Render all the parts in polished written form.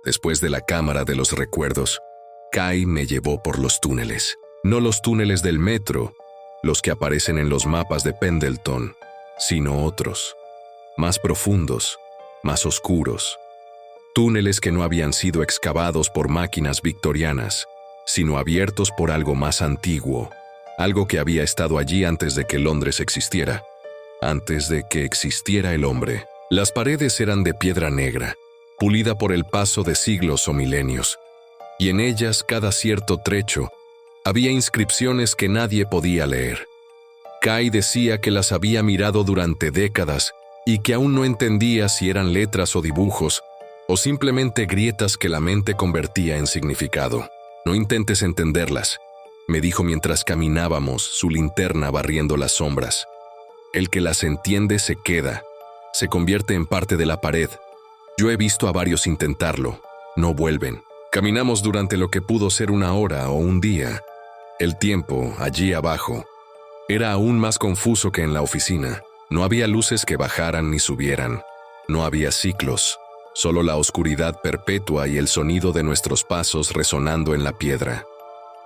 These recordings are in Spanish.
Después de la cámara de los recuerdos, Kai me llevó por los túneles. No los túneles del metro, los que aparecen en los mapas de Pendleton, sino otros, más profundos, más oscuros. Túneles que no habían sido excavados por máquinas victorianas, sino abiertos por algo más antiguo, algo que había estado allí antes de que Londres existiera, antes de que existiera el hombre. Las paredes eran de piedra negra, pulida por el paso de siglos o milenios, y en ellas, cada cierto trecho, había inscripciones que nadie podía leer. Kai decía que las había mirado durante décadas y que aún no entendía si eran letras o dibujos, o simplemente grietas que la mente convertía en significado. No intentes entenderlas, me dijo mientras caminábamos, su linterna barriendo las sombras. El que las entiende se queda, se convierte en parte de la pared. Yo he visto a varios intentarlo, no vuelven. Caminamos durante lo que pudo ser una hora o un día. El tiempo, allí abajo, era aún más confuso que en la oficina. No había luces que bajaran ni subieran. No había ciclos, solo la oscuridad perpetua y el sonido de nuestros pasos resonando en la piedra.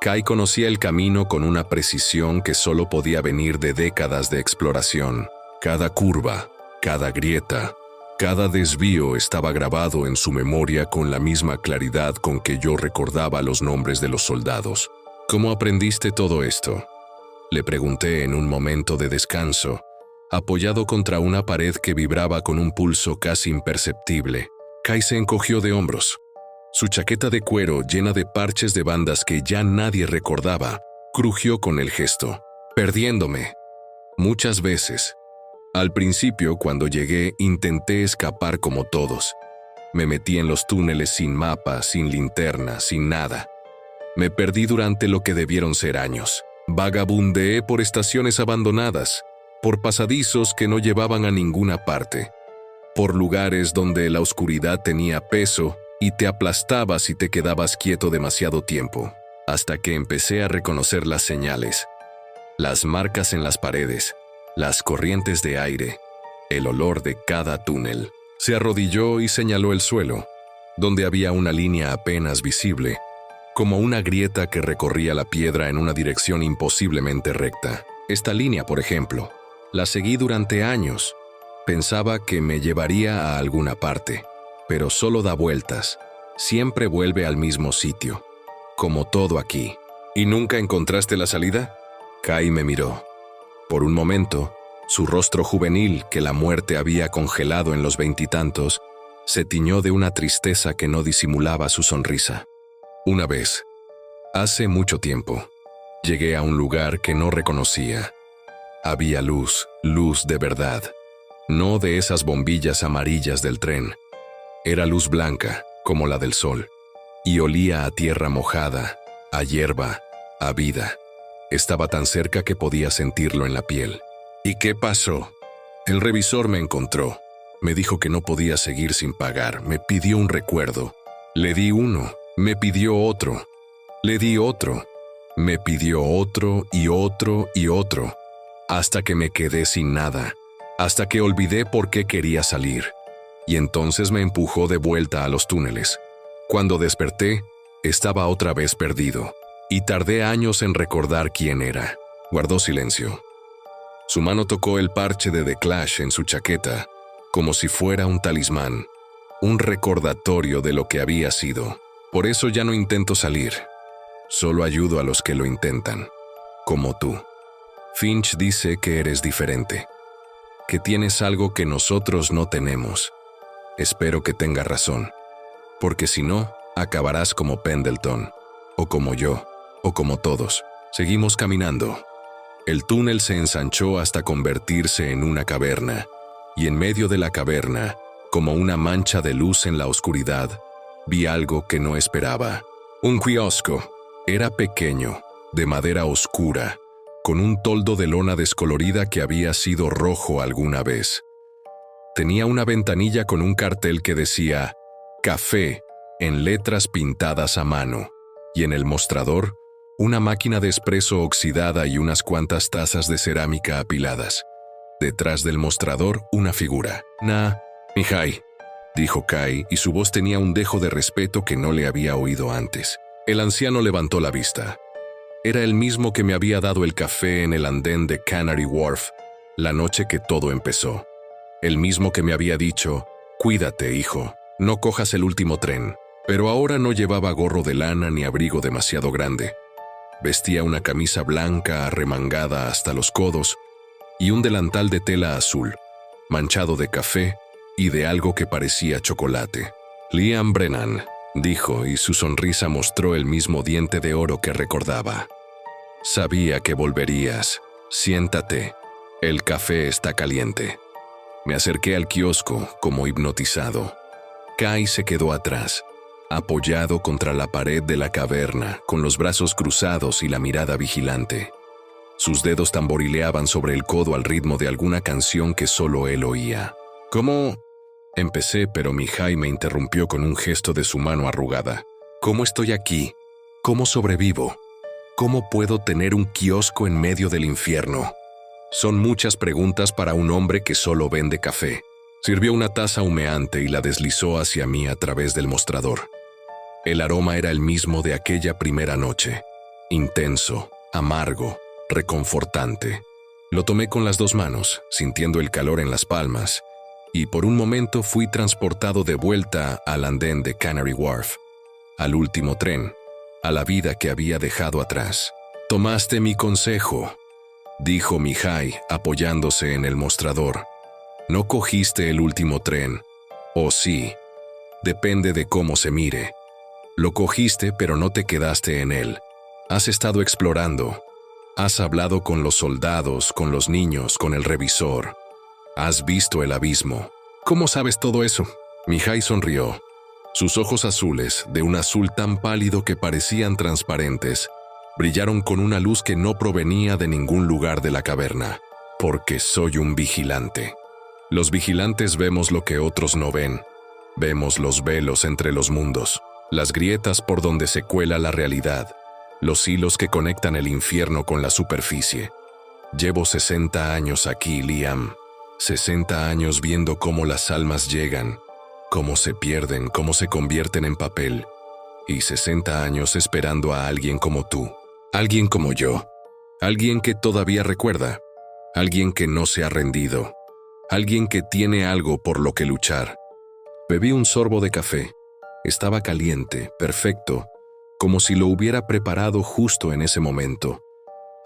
Kai conocía el camino con una precisión que solo podía venir de décadas de exploración. Cada curva, cada grieta, cada desvío estaba grabado en su memoria con la misma claridad con que yo recordaba los nombres de los soldados. ¿Cómo aprendiste todo esto?, le pregunté en un momento de descanso, apoyado contra una pared que vibraba con un pulso casi imperceptible. Kai se encogió de hombros. Su chaqueta de cuero, llena de parches de bandas que ya nadie recordaba, crujió con el gesto, perdiéndome. Muchas veces. Al principio, cuando llegué, intenté escapar como todos. Me metí en los túneles sin mapa, sin linterna, sin nada. Me perdí durante lo que debieron ser años. Vagabundeé por estaciones abandonadas, por pasadizos que no llevaban a ninguna parte, por lugares donde la oscuridad tenía peso y te aplastaba si te quedabas quieto demasiado tiempo, hasta que empecé a reconocer las señales, las marcas en las paredes, las corrientes de aire, el olor de cada túnel. Se arrodilló y señaló el suelo, donde había una línea apenas visible, como una grieta que recorría la piedra en una dirección imposiblemente recta. Esta línea, por ejemplo, la seguí durante años. Pensaba que me llevaría a alguna parte, pero solo da vueltas. Siempre vuelve al mismo sitio, como todo aquí. ¿Y nunca encontraste la salida? Kai me miró. Por un momento, su rostro juvenil, que la muerte había congelado en los veintitantos, se tiñó de una tristeza que no disimulaba su sonrisa. Una vez, hace mucho tiempo, llegué a un lugar que no reconocía. Había luz, luz de verdad, no de esas bombillas amarillas del tren. Era luz blanca, como la del sol, y olía a tierra mojada, a hierba, a vida. Estaba tan cerca que podía sentirlo en la piel. ¿Y qué pasó? El revisor me encontró. Me dijo que no podía seguir sin pagar. Me pidió un recuerdo. Le di uno. Me pidió otro. Le di otro. Me pidió otro y otro y otro. Hasta que me quedé sin nada. Hasta que olvidé por qué quería salir. Y entonces me empujó de vuelta a los túneles. Cuando desperté, estaba otra vez perdido. Y tardé años en recordar quién era. Guardó silencio. Su mano tocó el parche de The Clash en su chaqueta, como si fuera un talismán. Un recordatorio de lo que había sido. Por eso ya no intento salir. Solo ayudo a los que lo intentan. Como tú. Finch dice que eres diferente. Que tienes algo que nosotros no tenemos. Espero que tenga razón. Porque si no, acabarás como Pendleton. O como yo. O como todos. Seguimos caminando. El túnel se ensanchó hasta convertirse en una caverna. Y en medio de la caverna, como una mancha de luz en la oscuridad, vi algo que no esperaba. Un kiosco. Era pequeño, de madera oscura, con un toldo de lona descolorida que había sido rojo alguna vez. Tenía una ventanilla con un cartel que decía «Café» en letras pintadas a mano, y en el mostrador, una máquina de espresso oxidada y unas cuantas tazas de cerámica apiladas. Detrás del mostrador, una figura. «Na, Mihai», dijo Kai, y su voz tenía un dejo de respeto que no le había oído antes. El anciano levantó la vista. Era el mismo que me había dado el café en el andén de Canary Wharf la noche que todo empezó. El mismo que me había dicho: «Cuídate, hijo, no cojas el último tren». Pero ahora no llevaba gorro de lana ni abrigo demasiado grande. Vestía una camisa blanca arremangada hasta los codos y un delantal de tela azul, manchado de café y de algo que parecía chocolate. «Liam Brennan», dijo, y su sonrisa mostró el mismo diente de oro que recordaba. «Sabía que volverías. Siéntate. El café está caliente». Me acerqué al kiosco, como hipnotizado. Kai se quedó atrás, apoyado contra la pared de la caverna, con los brazos cruzados y la mirada vigilante. Sus dedos tamborileaban sobre el codo al ritmo de alguna canción que solo él oía. «¿Cómo?» Empecé, pero Mihai me interrumpió con un gesto de su mano arrugada. «¿Cómo estoy aquí? ¿Cómo sobrevivo? ¿Cómo puedo tener un kiosco en medio del infierno?» Son muchas preguntas para un hombre que solo vende café. Sirvió una taza humeante y la deslizó hacia mí a través del mostrador. El aroma era el mismo de aquella primera noche. Intenso, amargo, reconfortante. Lo tomé con las dos manos, sintiendo el calor en las palmas, y por un momento fui transportado de vuelta al andén de Canary Wharf, al último tren, a la vida que había dejado atrás. «Tomaste mi consejo», dijo Mihai, apoyándose en el mostrador. «No cogiste el último tren. ¿O sí? Depende de cómo se mire. Lo cogiste, pero no te quedaste en él. Has estado explorando. Has hablado con los soldados, con los niños, con el revisor. Has visto el abismo». «¿Cómo sabes todo eso?» Mihai sonrió. Sus ojos azules, de un azul tan pálido que parecían transparentes, brillaron con una luz que no provenía de ningún lugar de la caverna. «Porque soy un vigilante. Los vigilantes vemos lo que otros no ven. Vemos los velos entre los mundos, las grietas por donde se cuela la realidad, los hilos que conectan el infierno con la superficie. Llevo 60 años aquí, Liam. 60 años viendo cómo las almas llegan, cómo se pierden, cómo se convierten en papel. Y 60 años esperando a alguien como tú. Alguien como yo. Alguien que todavía recuerda. Alguien que no se ha rendido. Alguien que tiene algo por lo que luchar». Bebí un sorbo de café. Estaba caliente, perfecto, como si lo hubiera preparado justo en ese momento,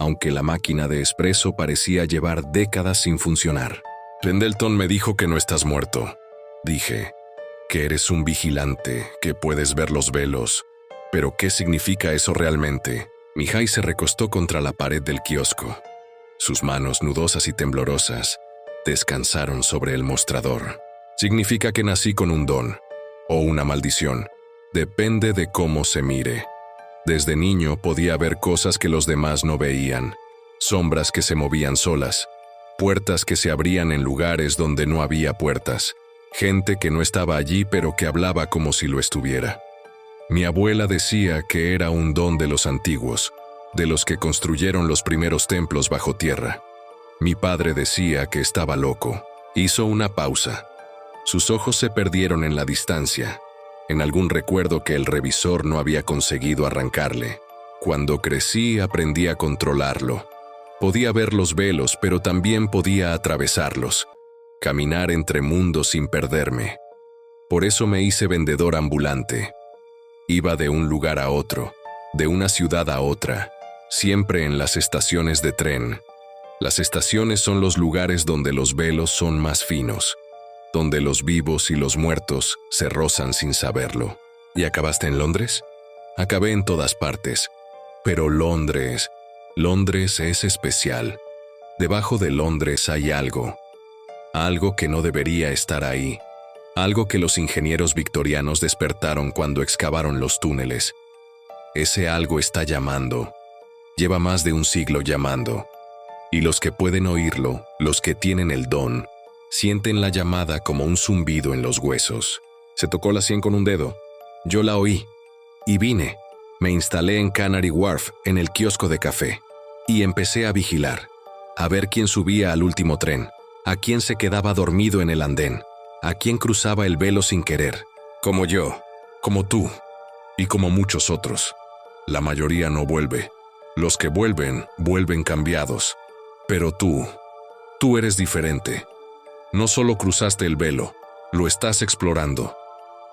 aunque la máquina de espresso parecía llevar décadas sin funcionar. «Pendleton me dijo que no estás muerto», dije, «que eres un vigilante, que puedes ver los velos. Pero ¿qué significa eso realmente?» Mihai se recostó contra la pared del kiosco. Sus manos, nudosas y temblorosas, descansaron sobre el mostrador. «Significa que nací con un don, o una maldición. Depende de cómo se mire. Desde niño podía ver cosas que los demás no veían, sombras que se movían solas, puertas que se abrían en lugares donde no había puertas, gente que no estaba allí pero que hablaba como si lo estuviera. Mi abuela decía que era un don de los antiguos, de los que construyeron los primeros templos bajo tierra. Mi padre decía que estaba loco». Hizo una pausa. Sus ojos se perdieron en la distancia, en algún recuerdo que el revisor no había conseguido arrancarle. «Cuando crecí aprendí a controlarlo. Podía ver los velos, pero también podía atravesarlos, caminar entre mundos sin perderme. Por eso me hice vendedor ambulante. Iba de un lugar a otro, de una ciudad a otra, siempre en las estaciones de tren. Las estaciones son los lugares donde los velos son más finos, donde los vivos y los muertos se rozan sin saberlo». «¿Y acabaste en Londres?» «Acabé en todas partes. Pero Londres es especial. Debajo de Londres hay algo. Algo que no debería estar ahí. Algo que los ingenieros victorianos despertaron cuando excavaron los túneles. Ese algo está llamando. Lleva más de un siglo llamando. Y los que pueden oírlo, los que tienen el don, sienten la llamada como un zumbido en los huesos». Se tocó la sien con un dedo. «Yo la oí. Y vine. Me instalé en Canary Wharf, en el kiosco de café. Y empecé a vigilar. A ver quién subía al último tren. A quién se quedaba dormido en el andén. a quien cruzaba el velo sin querer, como yo, como tú y como muchos otros. La mayoría no vuelve. Los que vuelven, vuelven cambiados. Pero tú eres diferente. No solo cruzaste el velo, lo estás explorando.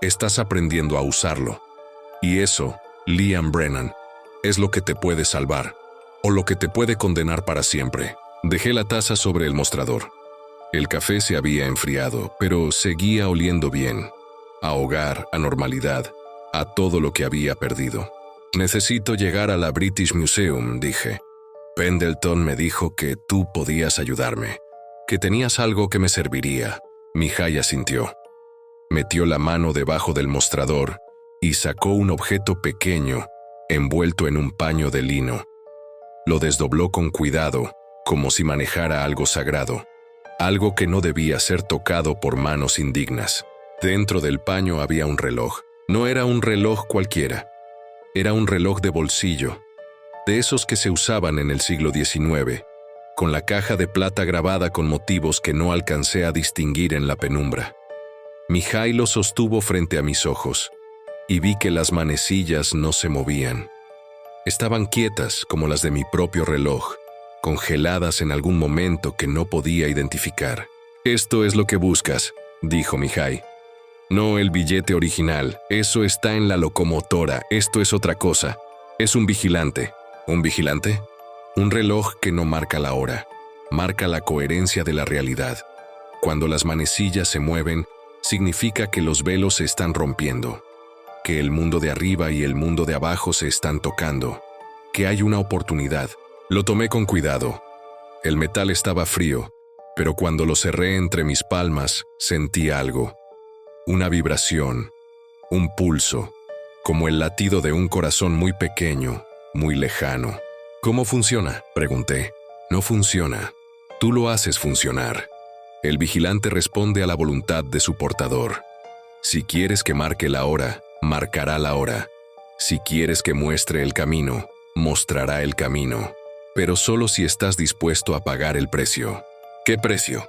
Estás aprendiendo a usarlo. Y eso, Liam Brennan, es lo que te puede salvar, o lo que te puede condenar para siempre. Dejé la taza sobre el mostrador. El café se había enfriado, pero seguía oliendo bien. A hogar, a normalidad, a todo lo que había perdido. Necesito llegar a la British Museum, dije. Pendleton me dijo que tú podías ayudarme, que tenías algo que me serviría. Mihai asintió. Metió la mano debajo del mostrador y sacó un objeto pequeño, envuelto en un paño de lino. Lo desdobló con cuidado, como si manejara algo sagrado, algo que no debía ser tocado por manos indignas. Dentro del paño había un reloj. No era un reloj cualquiera. Era un reloj de bolsillo, de esos que se usaban en el siglo XIX, con la caja de plata grabada con motivos que no alcancé a distinguir en la penumbra. Mihai lo sostuvo frente a mis ojos, y vi que las manecillas no se movían. Estaban quietas como las de mi propio reloj, congeladas en algún momento que no podía identificar. «Esto es lo que buscas», dijo Mihai. «No el billete original, eso está en la locomotora, esto es otra cosa. Es un vigilante». ¿Un vigilante? Un reloj que no marca la hora, marca la coherencia de la realidad. Cuando las manecillas se mueven, significa que los velos se están rompiendo, que el mundo de arriba y el mundo de abajo se están tocando, que hay una oportunidad. Lo tomé con cuidado. El metal estaba frío, pero cuando lo cerré entre mis palmas, sentí algo. Una vibración, un pulso, como el latido de un corazón muy pequeño, muy lejano. «¿Cómo funciona?», pregunté. «No funciona. Tú lo haces funcionar». El vigilante responde a la voluntad de su portador. Si quieres que marque la hora, marcará la hora. Si quieres que muestre el camino, mostrará el camino. Pero solo si estás dispuesto a pagar el precio. «¿Qué precio?».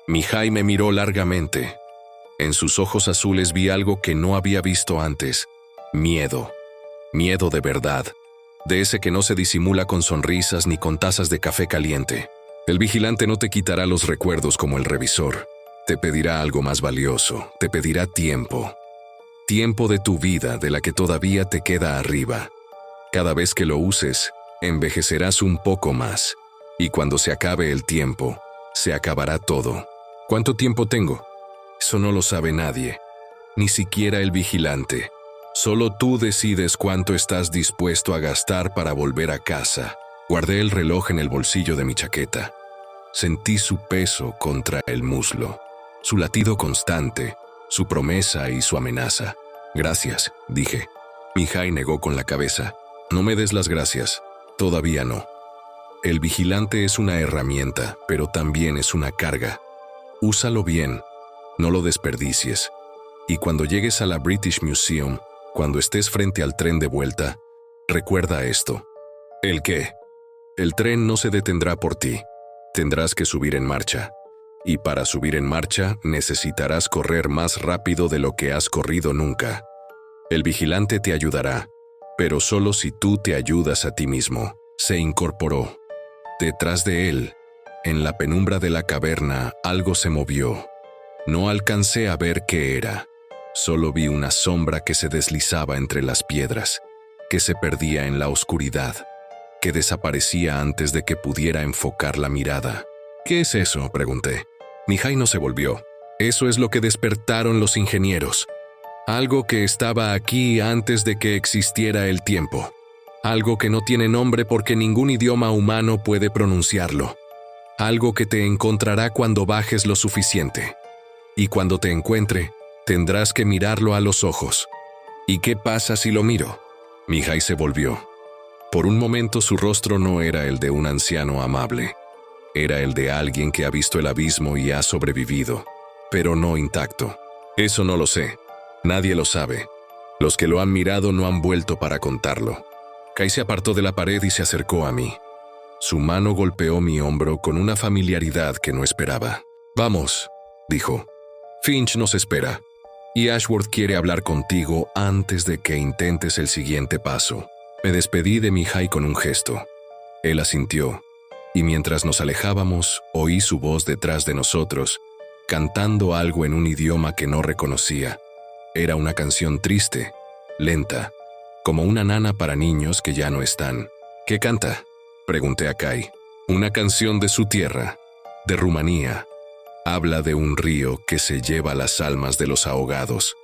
Mihai me miró largamente. En sus ojos azules vi algo que no había visto antes. Miedo. Miedo de verdad. De ese que no se disimula con sonrisas ni con tazas de café caliente. El vigilante no te quitará los recuerdos como el revisor. Te pedirá algo más valioso, te pedirá tiempo. Tiempo de tu vida de la que todavía te queda arriba. Cada vez que lo uses, envejecerás un poco más. Y cuando se acabe el tiempo, se acabará todo. ¿Cuánto tiempo tengo? Eso no lo sabe nadie, ni siquiera el vigilante. Solo tú decides cuánto estás dispuesto a gastar para volver a casa. Guardé el reloj en el bolsillo de mi chaqueta. Sentí su peso contra el muslo, su latido constante, su promesa y su amenaza. «Gracias», dije. Mihai negó con la cabeza. «No me des las gracias. Todavía no. El vigilante es una herramienta, pero también es una carga. Úsalo bien. No lo desperdicies. Y cuando llegues a la British Museum, cuando estés frente al tren de vuelta, recuerda esto». «¿El qué?». «El tren no se detendrá por ti. Tendrás que subir en marcha. Y para subir en marcha, necesitarás correr más rápido de lo que has corrido nunca. El vigilante te ayudará, pero solo si tú te ayudas a ti mismo». Se incorporó. Detrás de él, en la penumbra de la caverna, algo se movió. No alcancé a ver qué era. Solo vi una sombra que se deslizaba entre las piedras, que se perdía en la oscuridad, que desaparecía antes de que pudiera enfocar la mirada. «¿Qué es eso?», pregunté. Mihai no se volvió. «Eso es lo que despertaron los ingenieros. Algo que estaba aquí antes de que existiera el tiempo. Algo que no tiene nombre porque ningún idioma humano puede pronunciarlo. Algo que te encontrará cuando bajes lo suficiente. Y cuando te encuentre, tendrás que mirarlo a los ojos». «¿Y qué pasa si lo miro?». Mihai se volvió. Por un momento su rostro no era el de un anciano amable. Era el de alguien que ha visto el abismo y ha sobrevivido, pero no intacto. «Eso no lo sé. Nadie lo sabe. Los que lo han mirado no han vuelto para contarlo». Kai se apartó de la pared y se acercó a mí. Su mano golpeó mi hombro con una familiaridad que no esperaba. «Vamos», dijo. Finch nos espera, y Ashworth quiere hablar contigo antes de que intentes el siguiente paso. Me despedí de Mihai con un gesto. Él asintió, y mientras nos alejábamos, oí su voz detrás de nosotros, cantando algo en un idioma que no reconocía. Era una canción triste, lenta, como una nana para niños que ya no están. ¿Qué canta?, pregunté a Kai. Una canción de su tierra, de Rumanía. Habla de un río que se lleva las almas de los ahogados.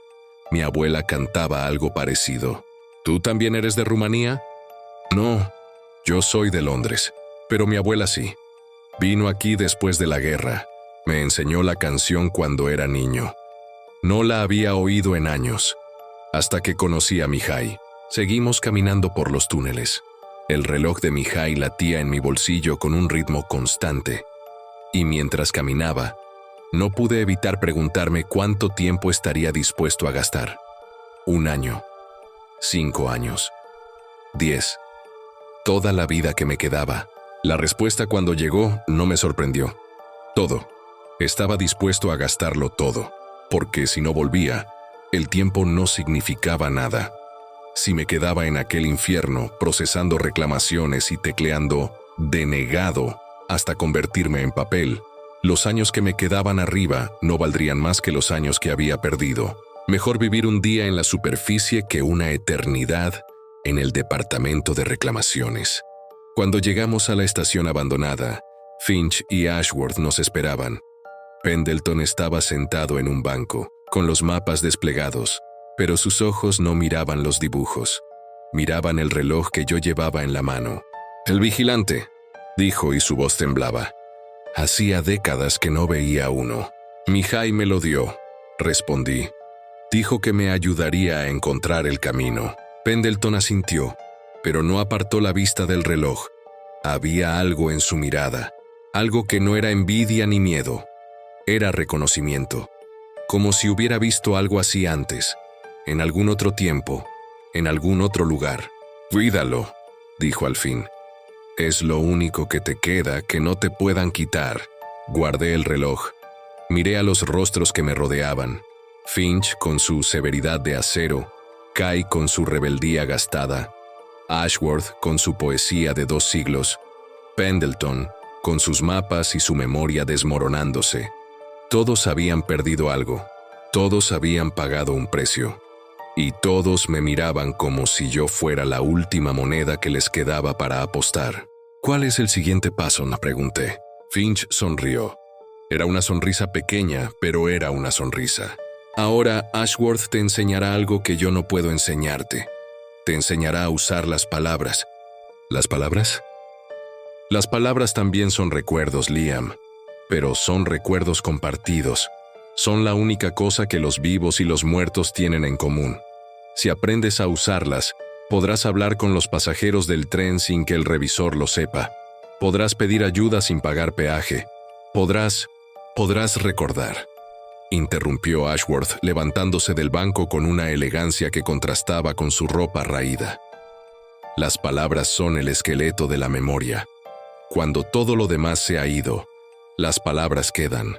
Mi abuela cantaba algo parecido. ¿Tú también eres de Rumanía? No, yo soy de Londres, pero mi abuela sí. Vino aquí después de la guerra. Me enseñó la canción cuando era niño. No la había oído en años. Hasta que conocí a Mihai. Seguimos caminando por los túneles. El reloj de Mihai latía en mi bolsillo con un ritmo constante. Y mientras caminaba, no pude evitar preguntarme cuánto tiempo estaría dispuesto a gastar. 1 año. 5 años. 10. Toda la vida que me quedaba. La respuesta cuando llegó no me sorprendió. Todo. Estaba dispuesto a gastarlo todo, porque si no volvía, el tiempo no significaba nada. Si me quedaba en aquel infierno procesando reclamaciones y tecleando denegado hasta convertirme en papel, los años que me quedaban arriba no valdrían más que los años que había perdido. Mejor vivir un día en la superficie que una eternidad en el departamento de reclamaciones. Cuando llegamos a la estación abandonada, Finch y Ashworth nos esperaban. Pendleton estaba sentado en un banco, con los mapas desplegados, pero sus ojos no miraban los dibujos. Miraban el reloj que yo llevaba en la mano. «El vigilante», dijo y su voz temblaba. Hacía décadas que no veía uno. «Mihai me lo dio», respondí. Dijo que me ayudaría a encontrar el camino. Pendleton asintió, pero no apartó la vista del reloj. Había algo en su mirada, algo que no era envidia ni miedo. Era reconocimiento, como si hubiera visto algo así antes, en algún otro tiempo, en algún otro lugar. «Cuídalo», dijo al fin. «Es lo único que te queda que no te puedan quitar». Guardé el reloj. Miré a los rostros que me rodeaban. Finch con su severidad de acero, Kai con su rebeldía gastada, Ashworth con su poesía de 2 siglos, Pendleton con sus mapas y su memoria desmoronándose. Todos habían perdido algo, todos habían pagado un precio, y todos me miraban como si yo fuera la última moneda que les quedaba para apostar. «¿Cuál es el siguiente paso?», me pregunté. Finch sonrió. Era una sonrisa pequeña, pero era una sonrisa. «Ahora Ashworth te enseñará algo que yo no puedo enseñarte. Te enseñará a usar las palabras». ¿Las palabras? Las palabras también son recuerdos, Liam, pero son recuerdos compartidos. Son la única cosa que los vivos y los muertos tienen en común. Si aprendes a usarlas, podrás hablar con los pasajeros del tren sin que el revisor lo sepa. Podrás pedir ayuda sin pagar peaje. Podrás recordar. Interrumpió Ashworth, levantándose del banco con una elegancia que contrastaba con su ropa raída. Las palabras son el esqueleto de la memoria. Cuando todo lo demás se ha ido, las palabras quedan.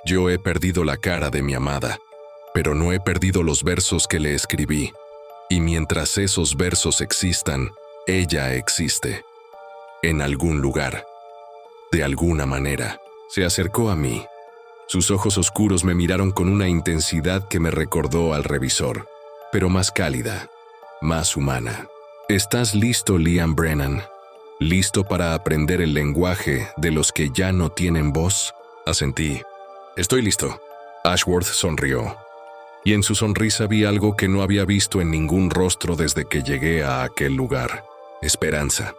Yo he perdido la cara de mi amada, pero no he perdido los versos que le escribí. Y mientras esos versos existan, ella existe. En algún lugar. De alguna manera. Se acercó a mí. Sus ojos oscuros me miraron con una intensidad que me recordó al revisor, pero más cálida, más humana. ¿Estás listo, Liam Brennan? ¿Listo para aprender el lenguaje de los que ya no tienen voz? Asentí. Estoy listo. Ashworth sonrió, y en su sonrisa vi algo que no había visto en ningún rostro desde que llegué a aquel lugar. Esperanza.